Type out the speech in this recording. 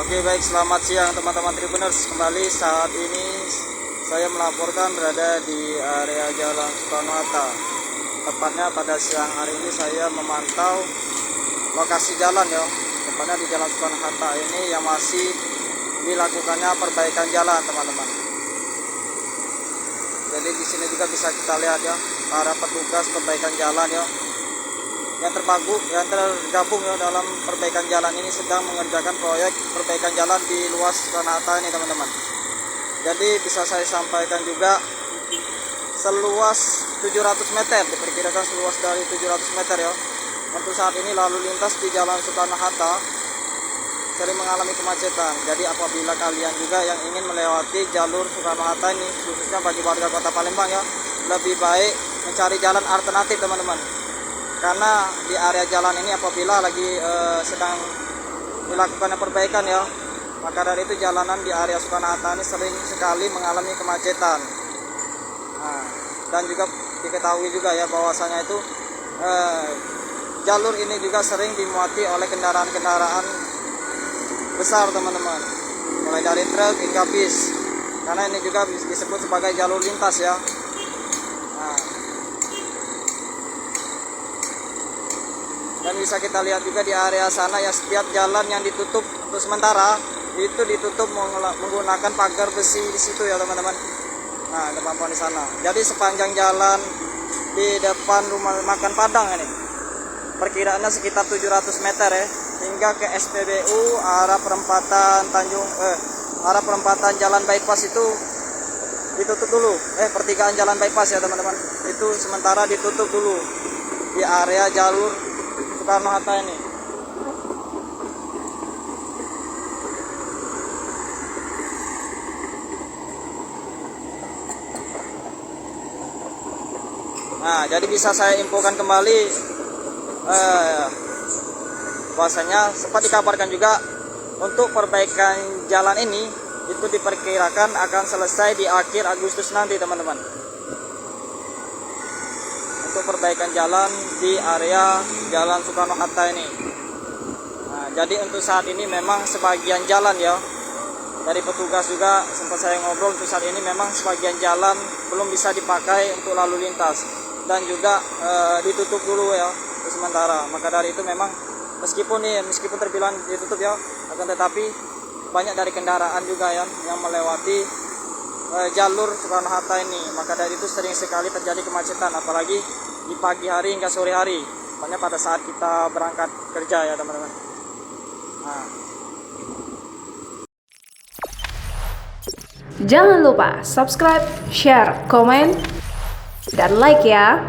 Oke, baik, selamat siang teman-teman Tribuners. Kembali saat ini saya melaporkan berada di area Jalan Soekarno-Hatta. Tepatnya pada siang hari ini saya memantau lokasi jalan ya. Tepatnya di Jalan Soekarno-Hatta ini yang masih dilakukannya perbaikan jalan, teman-teman. Jadi di sini juga bisa kita lihat ya, para petugas perbaikan jalan ya, yang tergabung ya dalam perbaikan jalan ini sedang mengerjakan proyek perbaikan jalan di luas Soekarno-Hatta ini, teman-teman. Jadi bisa saya sampaikan juga seluas 700 meter, diperkirakan seluas dari 700 meter ya. Untuk saat ini lalu lintas di Jalan Soekarno-Hatta sering mengalami kemacetan. Jadi apabila kalian juga yang ingin melewati jalur Soekarno-Hatta ini, khususnya bagi warga Kota Palembang ya, lebih baik mencari jalan alternatif, teman-teman. Karena di area jalan ini apabila lagi sedang dilakukan perbaikan ya, maka dari itu jalanan di area Soekarno-Hatta ini sering sekali mengalami kemacetan. Nah, dan juga diketahui juga ya bahwasanya itu jalur ini juga sering dimuati oleh kendaraan-kendaraan besar, teman-teman, mulai dari truk hingga bis, karena ini juga disebut sebagai jalur lintas ya. Nah, dan bisa kita lihat juga di area sana ya, setiap jalan yang ditutup untuk sementara itu ditutup menggunakan pagar besi di situ ya, teman-teman. Nah, teman-teman di sana. Jadi sepanjang jalan di depan rumah makan Padang ini perkiraannya sekitar 700 meter ya, hingga ke SPBU arah perempatan arah perempatan jalan bypass itu ditutup dulu. Pertigaan jalan bypass ya, teman-teman. Itu sementara ditutup dulu di area jalur Soekarno-Hatta ini. Nah, jadi bisa saya infokan kembali bahwasanya sempat dikabarkan juga untuk perbaikan jalan ini itu diperkirakan akan selesai di akhir Agustus nanti, teman-teman. Untuk perbaikan jalan di area Jalan Soekarno-Hatta ini. Nah, jadi untuk saat ini memang sebagian jalan ya, dari petugas juga sempat saya ngobrol, untuk saat ini memang sebagian jalan belum bisa dipakai untuk lalu lintas dan juga ditutup dulu ya untuk sementara. Maka dari itu memang meskipun terbilang ditutup ya, akan tetapi banyak dari kendaraan juga ya yang melewati jalur Soekarno-Hatta ini. Maka dari itu sering sekali terjadi kemacetan, apalagi di pagi hari hingga sore hari, tepatnya pada saat kita berangkat kerja ya, teman-teman. Nah. Jangan lupa subscribe, share, komen, dan like ya.